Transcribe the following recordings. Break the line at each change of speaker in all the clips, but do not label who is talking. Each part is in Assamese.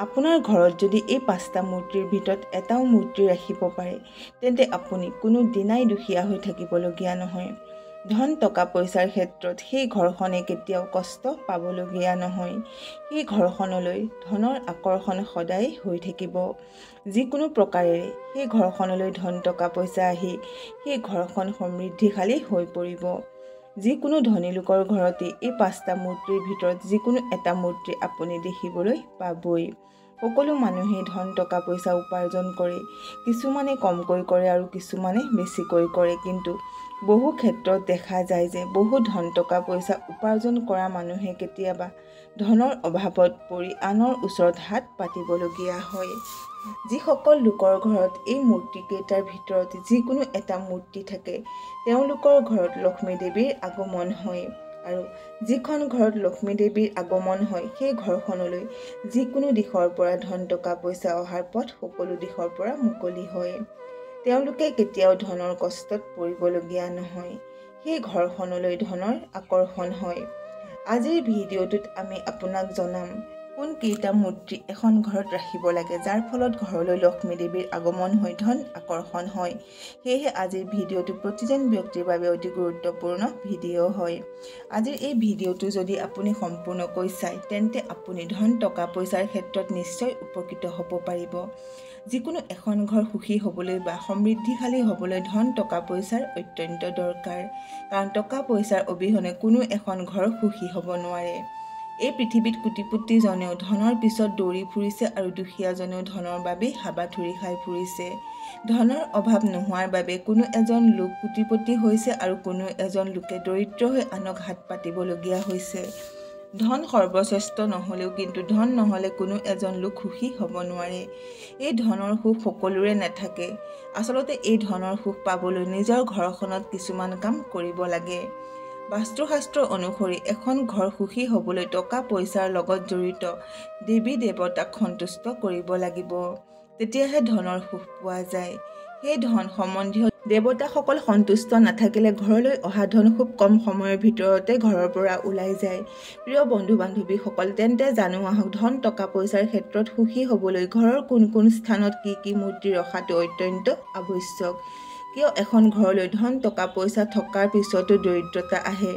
আপোনাৰ ঘৰত যদি এই 5টা মূৰ্তিৰ ভিতৰত এটাও মূৰ্তি ৰাখিব পাৰে তেন্তে আপুনি কোনো দিনাই দুখীয়া হৈ থাকিবলগীয়া নহয়। ধন টকা পইচাৰ ক্ষেত্ৰত সেই ঘৰখনে কেতিয়াও কষ্ট পাবলগীয়া নহয়। সেই ঘৰখনলৈ ধনৰ আকৰ্ষণ সদায় হৈ থাকিব। যিকোনো প্ৰকাৰেৰে সেই ঘৰখনলৈ ধন টকা পইচা আহি সেই ঘৰখন সমৃদ্ধিশালী হৈ পৰিব। যিকোনো ধনী লোকৰ ঘৰতে এই 5টা মূৰ্তিৰ ভিতৰত যিকোনো এটা মূৰ্তি আপুনি দেখিবলৈ পাবই। সকলো মানুহে ধন টকা পইচা উপাৰ্জন কৰে, কিছুমানে কমকৈ কৰে আৰু কিছুমানে বেছিকৈ কৰে, কিন্তু বহু ক্ষেত্ৰত দেখা যায় যে বহু ধন টকা পইচা উপাৰ্জন কৰা মানুহে কেতিয়াবা ধনৰ অভাৱত পৰি আনৰ ওচৰত হাত পাতিবলগীয়া হয়। যিসকল লোকৰ ঘৰত এই মূৰ্তিকেইটাৰ ভিতৰত যিকোনো এটা মূৰ্তি থাকে তেওঁলোকৰ ঘৰত লক্ষ্মী দেৱীৰ আগমন হয়, আৰু যিখন ঘৰত লক্ষ্মী দেৱীৰ আগমন হয় সেই ঘৰখনলৈ যিকোনো দিশৰ পৰা ধন টকা পইচা অহাৰ পথ সকলো দিশৰ পৰা মুকলি হয়। তেওঁলোকে কেতিয়াও ধনৰ কষ্টত পৰিবলগীয়া নহয়। সেই ঘৰখনলৈ ধনৰ আকৰ্ষণ হয়। আজিৰ ভিডিঅ'টোত আমি আপোনাক জনাম কোন কেইটা মূৰ্তি এখন ঘৰত ৰাখিব লাগে যাৰ ফলত ঘৰলৈ লক্ষ্মী দেৱীৰ আগমন হৈ ধন আকৰ্ষণ হয়। সেয়েহে আজিৰ ভিডিঅ'টো প্ৰতিজন ব্যক্তিৰ বাবে অতি গুৰুত্বপূৰ্ণ ভিডিঅ' হয়। আজিৰ এই ভিডিঅ'টো যদি আপুনি সম্পূৰ্ণকৈ চায় তেন্তে আপুনি ধন টকা পইচাৰ ক্ষেত্ৰত নিশ্চয় উপকৃত হ'ব পাৰিব। যিকোনো এখন ঘৰ সুখী হ'বলৈ বা সমৃদ্ধিশালী হ'বলৈ ধন টকা পইচাৰ অত্যন্ত দৰকাৰ, কাৰণ টকা পইচাৰ অবিহনে কোনো এখন ঘৰ সুখী হ'ব নোৱাৰে। এই পৃথিৱীত কোটিপতিজনেও ধনৰ পিছত দৌৰি ফুৰিছে আৰু দুখীয়াজনেও ধনৰ বাবে হাবাথুৰি খাই ফুৰিছে। ধনৰ অভাৱ নোহোৱাৰ বাবে কোনো এজন লোক কোটিপতি হৈছে আৰু কোনো এজন লোকে দৰিদ্ৰ হৈ আনক হাত পাতিবলগীয়া হৈছে। ধন সৰ্বশ্ৰেষ্ঠ নহ'লেও কিন্তু ধন নহ'লে কোনো এজন লোক সুখী হ'ব নোৱাৰে। এই ধনৰ সুখ সকলোৰে নাথাকে। আচলতে এই ধনৰ সুখ পাবলৈ নিজৰ ঘৰখনত কিছুমান কাম কৰিব লাগে। বাস্তুশাস্ত্ৰ অনুসৰি এখন ঘৰ সুখী হ'বলৈ টকা পইচাৰ লগত জড়িত দেৱী দেৱতাক সন্তুষ্ট কৰিব লাগিব, তেতিয়াহে ধনৰ সুখ পোৱা যায়। সেই ধন সম্বন্ধীয় দেৱতাসকল সন্তুষ্ট নাথাকিলে ঘৰলৈ অহা ধন খুব কম সময়ৰ ভিতৰতে ঘৰৰ পৰা ওলাই যায়। প্ৰিয় বন্ধু বান্ধৱীসকল, তেন্তে জানো আহক ধন টকা পইচাৰ ক্ষেত্ৰত সুখী হ'বলৈ ঘৰৰ কোন কোন স্থানত কি মূৰ্তি ৰখাটো অত্যন্ত আৱশ্যক। কিয় এখন ঘৰলৈ ধন টকা পইচা থকাৰ পিছতো দৰিদ্ৰতা আহে।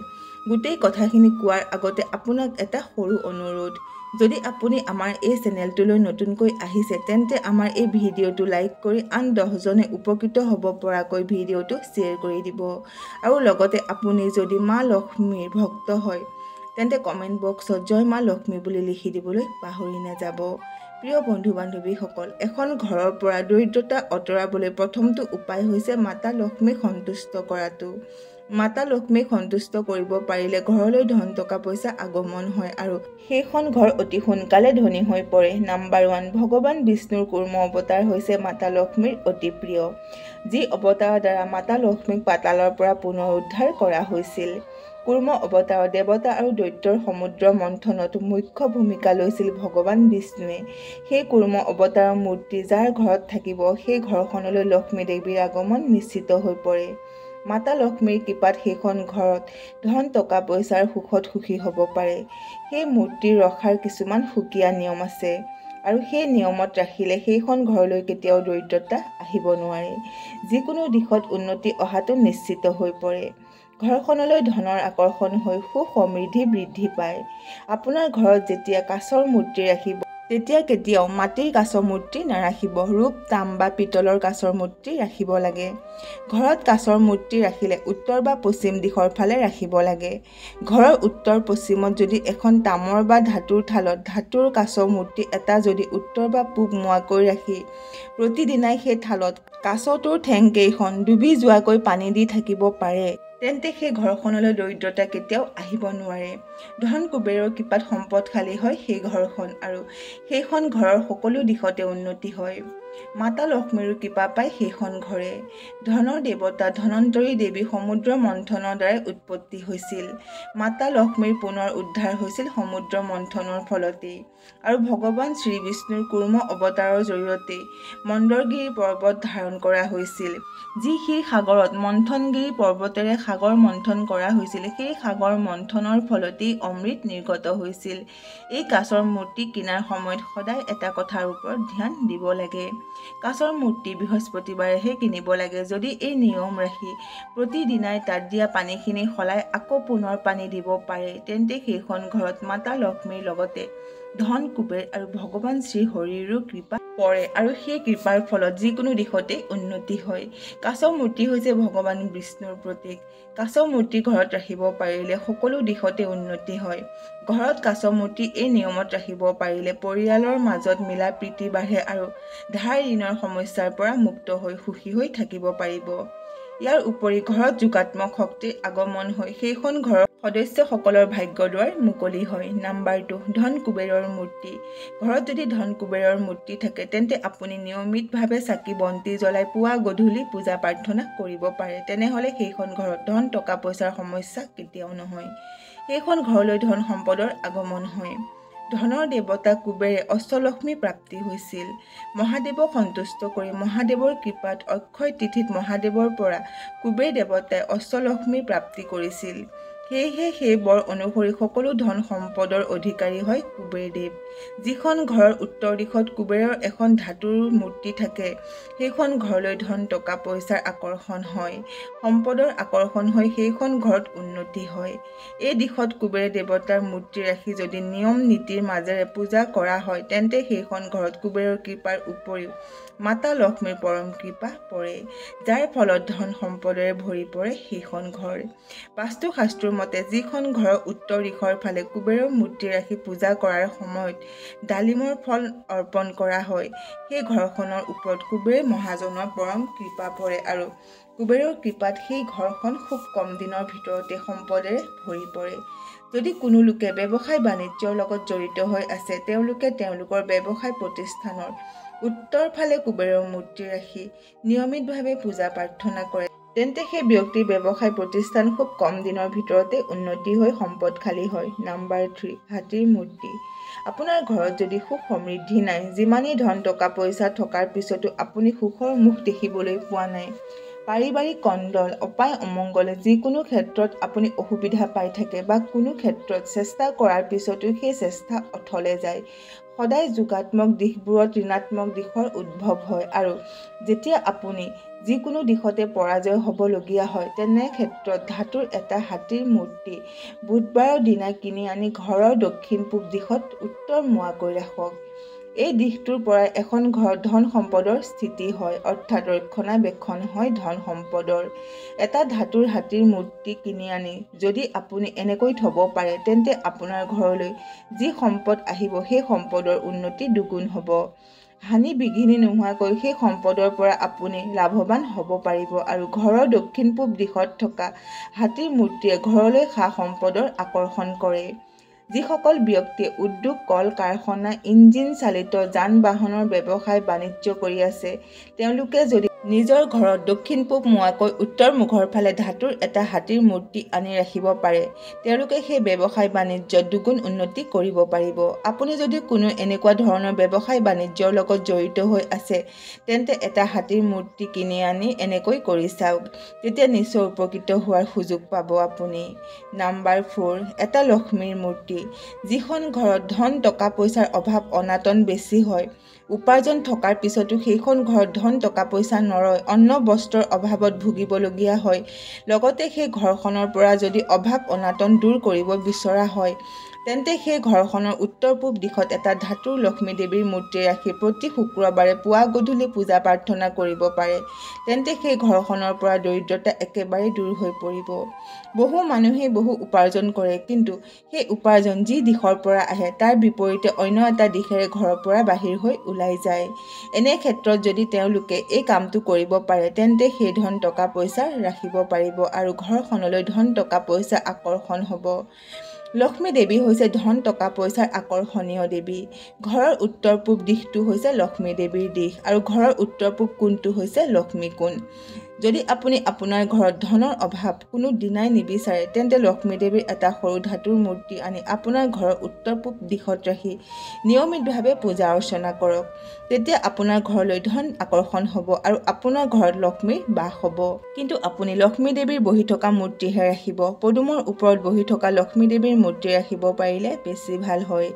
গোটেই কথাখিনি কোৱাৰ আগতে আপোনাক এটা সৰু অনুৰোধ, যদি আপুনি আমাৰ এই চেনেলটোলৈ নতুনকৈ আহিছে তেন্তে আমাৰ এই ভিডিঅ'টো লাইক কৰি আন 10জনে উপকৃত হ'ব পৰাকৈ ভিডিঅ'টো শ্বেয়াৰ কৰি দিব। আৰু লগতে আপুনি যদি মা লক্ষ্মীৰ ভক্ত হয় তেন্তে কমেণ্ট বক্সত জয় মা লক্ষ্মী বুলি লিখি দিবলৈ পাহৰি নাযাব। প্ৰিয় বন্ধু বান্ধৱীসকল, এখন ঘৰৰ পৰা দৰিদ্ৰতা আঁতৰাবলৈ প্ৰথমটো উপায় হৈছে মাতা লক্ষ্মীক সন্তুষ্ট কৰাটো। মাতা লক্ষ্মীক সন্তুষ্ট কৰিব পাৰিলে ঘৰলৈ ধন টকা পইচা আগমন হয় আৰু সেইখন ঘৰ অতি সোনকালে ধনী হৈ পৰে। নাম্বাৰ 1, ভগৱান বিষ্ণুৰ কুৰ্ম অৱতাৰ হৈছে মাতা লক্ষ্মীৰ অতি প্ৰিয়, যি অৱতাৰৰ দ্বাৰা মাতা লক্ষ্মীক পাতালৰ পৰা পুনৰুদ্ধাৰ কৰা হৈছিল। কুৰ্ম অৱতাৰত দেৱতা আৰু দৈত্যৰ সমুদ্ৰ মন্থনত মুখ্য ভূমিকা লৈছিল ভগৱান বিষ্ণুৱে। সেই কুৰ্ম অৱতাৰৰ মূৰ্তি যাৰ ঘৰত থাকিব সেই ঘৰখনলৈ লক্ষ্মী দেৱীৰ আগমন নিশ্চিত হৈ পৰে। মাতা লক্ষ্মীৰ কৃপাত সেইখন ঘৰত ধন টকা পইচাৰ সুখত সুখী হ'ব পাৰে। সেই মূৰ্তি ৰখাৰ কিছুমান সুকীয়া নিয়ম আছে আৰু সেই নিয়মত ৰাখিলে সেইখন ঘৰলৈ কেতিয়াও দৰিদ্ৰতা আহিব নোৱাৰে। যিকোনো দিশত উন্নতি অহাটো নিশ্চিত হৈ পৰে। ঘৰখনলৈ ধনৰ আকৰ্ষণ হৈ সুখ সমৃদ্ধি বৃদ্ধি পায়। আপোনাৰ ঘৰত যেতিয়া কাঁচৰ মূৰ্তি ৰাখিব তেতিয়া কেতিয়াও মাটিৰ কাঁচৰ মূৰ্তি নাৰাখিব। ৰূপ, তাম বা পিতলৰ কাঁচৰ মূৰ্তি ৰাখিব লাগে। ঘৰত কাঁচৰ মূৰ্তি ৰাখিলে উত্তৰ বা পশ্চিম দিশৰ ফালে ৰাখিব লাগে। ঘৰৰ উত্তৰ পশ্চিমত যদি এখন তামৰ বা ধাতুৰ থালত ধাতুৰ কাঁচৰ মূৰ্তি এটা যদি উত্তৰ বা পূব মুৱাকৈ ৰাখি প্ৰতিদিনাই সেই থালত কাঁচটোৰ ঠেংকেইখন ডুবি যোৱাকৈ পানী দি থাকিব পাৰে তেন্তে সেই ঘৰখনলৈ দৰিদ্ৰতা কেতিয়াও আহিব নোৱাৰে। ধন কুবেৰৰ কৃপাত সম্পদশালী হয় সেই ঘৰখন আৰু সেইখন ঘৰৰ সকলো দিশতে উন্নতি হয়। মাতা লক্ষ্মীৰো কৃপা পায় সেইখন ঘৰে। ধনৰ দেৱতা ধনন্তৰী দেৱী সমুদ্ৰ মন্থনৰ দ্বাৰাই উৎপত্তি হৈছিল। মাতা লক্ষ্মীৰ পুনৰ উদ্ধাৰ হৈছিল সমুদ্ৰ মন্থনৰ ফলতেই। আৰু ভগৱান শ্ৰীবিষ্ণুৰ কুৰ্ম অৱতাৰৰ জৰিয়তে মন্দৰগিৰি পৰ্বত ধাৰণ কৰা হৈছিল। যি ক্ষীৰ সাগৰত মন্থনগিৰি পৰ্বতেৰে সাগৰ মন্থন কৰা হৈছিল, সেই সাগৰ মন্থনৰ ফলতেই অমৃত নিৰ্গত হৈছিল। এই কাছৰ মূৰ্তি কিনাৰ সময়ত সদায় এটা কথাৰ ওপৰত ধ্যান দিব লাগে। কাছৰ মূৰ্তি বৃহস্পতিবাৰেহে কিনিব লাগে। যদি এই নিয়ম ৰাখি প্ৰতিদিনাই তাত দিয়া পানীখিনি সলাই আকৌ পুনৰ পানী দিব পাৰে, তেন্তে সেইখন ঘৰত মাতা লক্ষ্মীৰ লগতে ধন কুবেৰ আৰু ভগৱান শ্ৰীহৰিৰো কৃপা পৰে আৰু সেই কৃপাৰ ফলত যিকোনো দিশতে উন্নতি হয়। কাছ মূৰ্তি হৈছে ভগৱান বিষ্ণুৰ প্ৰতীক। কাছ মূৰ্তি ঘৰত ৰাখিব পাৰিলে সকলো দিশতে উন্নতি হয়। ঘৰত কাছ মূৰ্তি এই নিয়মত ৰাখিব পাৰিলে পৰিয়ালৰ মাজত মিলা প্ৰীতি বাঢ়ে আৰু ধাৰ ঋণৰ সমস্যাৰ পৰা মুক্ত হৈ সুখী হৈ থাকিব পাৰিব। ইয়াৰ উপৰি ঘৰত যোগাত্মক শক্তিৰ আগমন হৈ সেইখন ঘৰৰ সদস্যসকলৰ ভাগ্যৰ দুৱাৰ মুকলি হয়। নাম্বাৰ 2, ধন কুবেৰৰ মূৰ্তি। ঘৰত যদি ধন কুবেৰৰ মূৰ্তি থাকে, তেন্তে আপুনি নিয়মিতভাৱে চাকি বন্তি জ্বলাই পুৱা গধূলি পূজা প্ৰাৰ্থনা কৰিব পাৰে। তেনেহ'লে সেইখন ঘৰত ধন টকা পইচাৰ সমস্যা কেতিয়াও নহয়। সেইখন ঘৰলৈ ধন সম্পদৰ আগমন হয়। ধনৰ দেৱতা কুবেৰে অষ্টলক্ষ্মী প্ৰাপ্তি হৈছিল। মহাদেৱক সন্তুষ্ট কৰি মহাদেৱৰ কৃপাত অক্ষয় তিথিত মহাদেৱৰ পৰা কুবেৰ দেৱতাই অষ্টলক্ষ্মীৰ প্ৰাপ্তি কৰিছিল। সেয়েহে সেই বৰ অনুসৰি সকলো ধন সম্পদৰ অধিকাৰী হয় কুবেৰদেৱ। যিখন ঘৰৰ উত্তৰ দিশত কুবেৰৰ এখন ধাতুৰ মূৰ্তি থাকে, সেইখন ঘৰলৈ ধন টকা পইচাৰ আকৰ্ষণ হয়, সম্পদৰ আকৰ্ষণ হৈ সেইখন ঘৰত উন্নতি হয়। এই দিশত কুবেৰ দেৱতাৰ মূৰ্তি ৰাখি যদি নিয়ম নীতিৰ মাজেৰে পূজা কৰা হয়, তেন্তে সেইখন ঘৰত কুবেৰৰ কৃপাৰ উপৰিও মাতা লক্ষ্মীৰ পৰম কৃপা পৰে, যাৰ ফলত ধন সম্পদৰে ভৰি পৰে সেইখন ঘৰ। বাস্তুশাস্ত্ৰৰ মতে যিখন ঘৰৰ উত্তৰ দিশৰ ফালে কুবেৰৰ মূৰ্তি ৰাখি পূজা কৰাৰ সময়ত ডালিমৰ ফল অৰ্পণ কৰা হয়, সেই ঘৰখনৰ ওপৰত কুবেৰ মহাজনৰ পৰম কৃপা পৰে আৰু কুবেৰৰ কৃপাত সেই ঘৰখন খুব কম দিনৰ ভিতৰতে সম্পদেৰে ভৰি পৰে। যদি কোনো লোকে ব্যৱসায় বাণিজ্যৰ লগত জড়িত হৈ আছে, তেওঁলোকে তেওঁলোকৰ ব্যৱসায় প্ৰতিষ্ঠানৰ উত্তৰ ফালে কুবেৰৰ মূৰ্তি ৰাখি নিয়মিতভাৱে পূজা প্ৰাৰ্থনা কৰে, তেন্তে সেই ব্যক্তিৰ ব্যৱসায় প্ৰতিষ্ঠান খুব কম দিনৰ ভিতৰতে উন্নতি হৈ সম্পদশালী হয়। নাম্বাৰ 3, হাতীৰ মূৰ্তি। আপোনাৰ ঘৰত যদি সুখ সমৃদ্ধি নাই, যিমানেই ধন টকা পইচা থকাৰ পিছতো আপুনি সুখৰ মুখ দেখিবলৈ পোৱা নাই, পাৰিবাৰিক কণ্ডল অপায় অমংগলে যিকোনো ক্ষেত্ৰত আপুনি অসুবিধা পাই থাকে বা কোনো ক্ষেত্ৰত চেষ্টা কৰাৰ পিছতো সেই চেষ্টা অথলে যায়, সদায় যোগাত্মক দিশবোৰত ঋণাত্মক দিশৰ উদ্ভৱ হয় আৰু যেতিয়া আপুনি যিকোনো দিশতে পৰাজয় হ'বলগীয়া হয়, তেনে ক্ষেত্ৰত ধাতুৰ এটা হাতীৰ মূৰ্তি বুধবাৰৰ দিনা কিনি আনি ঘৰৰ দক্ষিণ পূব দিশত উত্তৰ মুৱাকৈ ৰাখক। এই দিশটোৰ পৰাই এখন ঘৰত ধন সম্পদৰ স্থিতি হয়, অৰ্থাৎ ৰক্ষণাবেক্ষণ হয় ধন সম্পদৰ। এটা ধাতুৰ হাতীৰ মূৰ্তি কিনি আনি যদি আপুনি এনেকৈ থ'ব পাৰে, তেন্তে আপোনাৰ ঘৰলৈ যি সম্পদ আহিব সেই সম্পদৰ উন্নতি দুগুণ হ'ব। হানি বিঘিনি নোহোৱাকৈ সেই সম্পদৰ পৰা আপুনি লাভৱান হ'ব পাৰিব আৰু ঘৰৰ দক্ষিণ পূব দিশত থকা হাতীৰ মূৰ্তিয়ে ঘৰলৈ সা সম্পদৰ আকৰ্ষণ কৰে। যিসকল ব্যক্তিয়ে উদ্যোগ কল কাৰখানা ইঞ্জিন চালিত যান বাহনৰ ব্যৱসায় বাণিজ্য কৰি আছে, তেওঁলোকে যদি নিজৰ ঘৰত দক্ষিণ পূব মুৱাকৈ উত্তৰ মুখৰ ফালে ধাতুৰ এটা হাতীৰ মূৰ্তি আনি ৰাখিব পাৰে, তেওঁলোকে সেই ব্যৱসায় বাণিজ্যত দুগুণ উন্নতি কৰিব পাৰিব। আপুনি যদি কোনো এনেকুৱা ধৰণৰ ব্যৱসায় বাণিজ্যৰ লগত জড়িত হৈ আছে, তেন্তে এটা হাতীৰ মূৰ্তি কিনি আনি এনেকৈ কৰি চাওক, তেতিয়া নিশ্চয় উপকৃত হোৱাৰ সুযোগ পাব আপুনি। নাম্বাৰ 4, এটা লক্ষ্মীৰ মূৰ্তি। যিখন ঘৰত ধন টকা পইচাৰ অভাৱ অনাটন বেছি হয়, উপাৰ্জন থকাৰ পিছতো সেইখন ঘৰত ধন টকা পইচা নৰয়, অন্ন বস্ত্ৰৰ অভাৱত ভুগিবলগীয়া হয়, লগতে সেই ঘৰখনৰ পৰা যদি অভাৱ অনাটন দূৰ কৰিব বিচৰা হয়, তেন্তে সেই ঘৰখনৰ উত্তৰ পূব দিশত এটা ধাতুৰ লক্ষ্মী দেৱীৰ মূৰ্তি ৰাখি প্ৰতি শুক্ৰবাৰে পুৱা গধূলি পূজা প্ৰাৰ্থনা কৰিব পাৰে, তেন্তে সেই ঘৰখনৰ পৰা দৰিদ্ৰতা একেবাৰে দূৰ হৈ পৰিব। বহু মানুহেই বহু উপাৰ্জন কৰে, কিন্তু সেই উপাৰ্জন যি দিশৰ পৰা আহে তাৰ বিপৰীতে অন্য এটা দিশেৰে ঘৰৰ পৰা বাহিৰ হৈ ওলাই যায়। এনে ক্ষেত্ৰত যদি তেওঁলোকে এই কামটো কৰিব পাৰে, তেন্তে সেই ধন টকা পইচা ৰাখিব পাৰিব আৰু ঘৰখনলৈ ধন টকা পইচা আকৰ্ষণ হ'ব। লক্ষ্মী দেৱী হৈছে ধন টকা পইচাৰ আকৰ্ষণীয় দেৱী। ঘৰৰ উত্তৰ পূব দিশটো হৈছে লক্ষ্মী দেৱীৰ দিশ আৰু ঘৰৰ উত্তৰ পূব কোণটো হৈছে লক্ষ্মী কোণ। যদি আপুনি আপোনাৰ ঘৰত ধনৰ অভাৱ কোনো দিনাই নিবিচাৰে তেন্তে লক্ষ্মী দেৱীৰ এটা সৰু ধাতুৰ মূৰ্তি আনি আপোনাৰ ঘৰৰ উত্তৰ পূব দিশত ৰাখি নিয়মিতভাৱে পূজা অৰ্চনা কৰক। তেতিয়া আপোনাৰ ঘৰলৈ ধন আকৰ্ষণ হ'ব আৰু আপোনাৰ ঘৰত লক্ষ্মীৰ বাস হ'ব। কিন্তু আপুনি লক্ষ্মী দেৱীৰ বহি থকা মূৰ্তিহে ৰাখিব। পদুমৰ ওপৰত বহি থকা লক্ষ্মী দেৱীৰ মূৰ্তি ৰাখিব পাৰিলে বেছি ভাল হয়।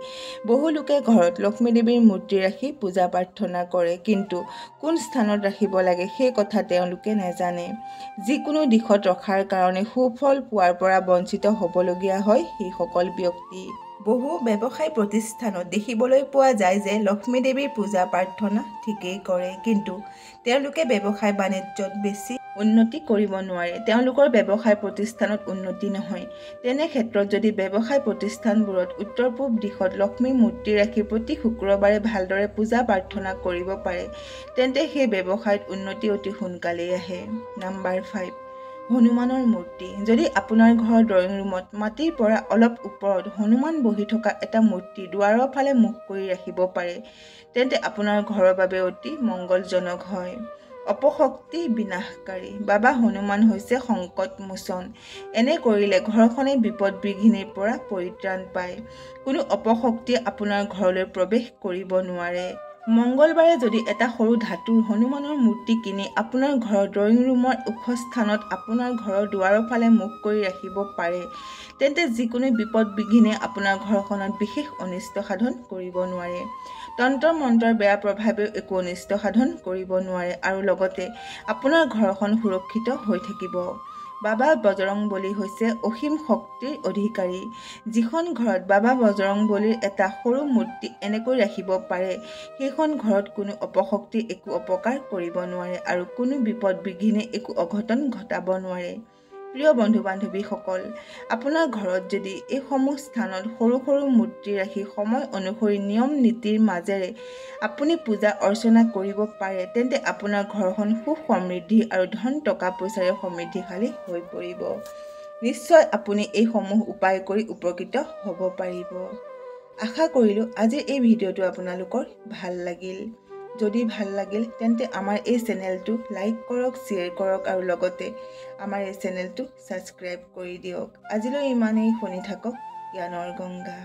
বহু লোকে ঘৰত লক্ষ্মী দেৱীৰ মূৰ্তি ৰাখি পূজা প্ৰাৰ্থনা কৰে, কিন্তু কোন স্থানত ৰাখিব লাগে সেই কথা তেওঁলোকে নাজানে। যিকোনো দিশত ৰখাৰ কাৰণে সুফল পোৱাৰ পৰা বঞ্চিত হ'বলগীয়া হয় সেইসকল ব্যক্তি। বহু ব্যৱসায় প্ৰতিষ্ঠানত দেখিবলৈ পোৱা যায় যে লক্ষ্মী দেৱীৰ পূজা প্ৰাৰ্থনা ঠিকেই কৰে, কিন্তু তেওঁলোকে ব্যৱসায় বাণিজ্যত বেছি উন্নতি কৰিব নোৱাৰে। তেওঁলোকৰ ব্যৱসায় প্ৰতিষ্ঠানত উন্নতি নহয়। তেনে ক্ষেত্ৰত যদি ব্যৱসায় প্ৰতিষ্ঠানবোৰত উত্তৰ পূব দিশত লক্ষ্মীৰ মূৰ্তি ৰাখি প্ৰতি শুক্ৰবাৰে ভালদৰে পূজা প্ৰাৰ্থনা কৰিব পাৰে তেন্তে সেই ব্যৱসায়ত উন্নতি অতি সোনকালেই আহে। নাম্বাৰ 5, হনুমানৰ মূৰ্তি। যদি আপোনাৰ ঘৰৰ ড্ৰয়িং ৰুমত মাটিৰ পৰা অলপ ওপৰত হনুমান বহি থকা এটা মূৰ্তি দুৱাৰৰ ফালে মুখ কৰি ৰাখিব পাৰে তেন্তে আপোনাৰ ঘৰৰ বাবে অতি মংগলজনক হয়। অপশক্তি বিনাশকাৰী। বাবা হনুমান হৈছে সংকট মোচন। এনে কৰিলে ঘৰখনে বিপদ বিঘিনিৰ পৰা পৰিত্ৰাণ পায়। কোনো অপশক্তিয়ে আপোনাৰ ঘৰলৈ প্ৰৱেশ কৰিব নোৱাৰে। মংগলবাৰে যদি এটা সৰু ধাতুৰ হনুমানৰ মূৰ্তি কিনি আপোনাৰ ঘৰৰ ড্ৰয়িং ৰুমৰ ওখ স্থানত আপোনাৰ ঘৰৰ দুৱাৰৰ ফালে মুখ কৰি ৰাখিব পাৰে তেন্তে যিকোনো বিপদ বিঘিনে আপোনাৰ ঘৰখনত বিশেষ অনিষ্ট সাধন কৰিব নোৱাৰে। তন্ত্ৰ মন্ত্ৰৰ বেয়া প্ৰভাৱেও একো অনিষ্ট সাধন কৰিব নোৱাৰে আৰু লগতে আপোনাৰ ঘৰখন সুৰক্ষিত হৈ থাকিব। বাবা বজৰংবলী হৈছে অসীম শক্তিৰ অধিকাৰী। যিখন ঘৰত বাবা বজৰংবলীৰ এটা সৰু মূৰ্তি এনেকৈ ৰাখিব পাৰে সেইখন ঘৰত কোনো অপশক্তি একো অপকাৰ কৰিব নোৱাৰে আৰু কোনো বিপদ বিঘিনে একো অঘটন ঘটাব নোৱাৰে। প্ৰিয় বন্ধু বান্ধৱীসকল, আপোনাৰ ঘৰত যদি এইসমূহ স্থানত সৰু সৰু মূৰ্তি ৰাখি সময় অনুসৰি নিয়ম নীতিৰ মাজেৰে আপুনি পূজা অৰ্চনা কৰিব পাৰে তেন্তে আপোনাৰ ঘৰখন সুখ সমৃদ্ধি আৰু ধন টকা পইচাৰে সমৃদ্ধিশালী হৈ পৰিব। নিশ্চয় আপুনি এইসমূহ উপায় কৰি উপকৃত হ'ব পাৰিব। আশা কৰিলোঁ আজিৰ এই ভিডিঅ'টো আপোনালোকৰ ভাল লাগিল। যদি ভাল লাগিল তেন্তে আমাৰ এই চেনেলটো লাইক কৰক, শ্বেয়াৰ কৰক আৰু লগতে আমাৰ এই চেনেলটো ছাবস্ক্ৰাইব কৰি দিয়ক। আজিলৈ ইমানেই। শুনি থাকক জ্ঞানৰ গংগা।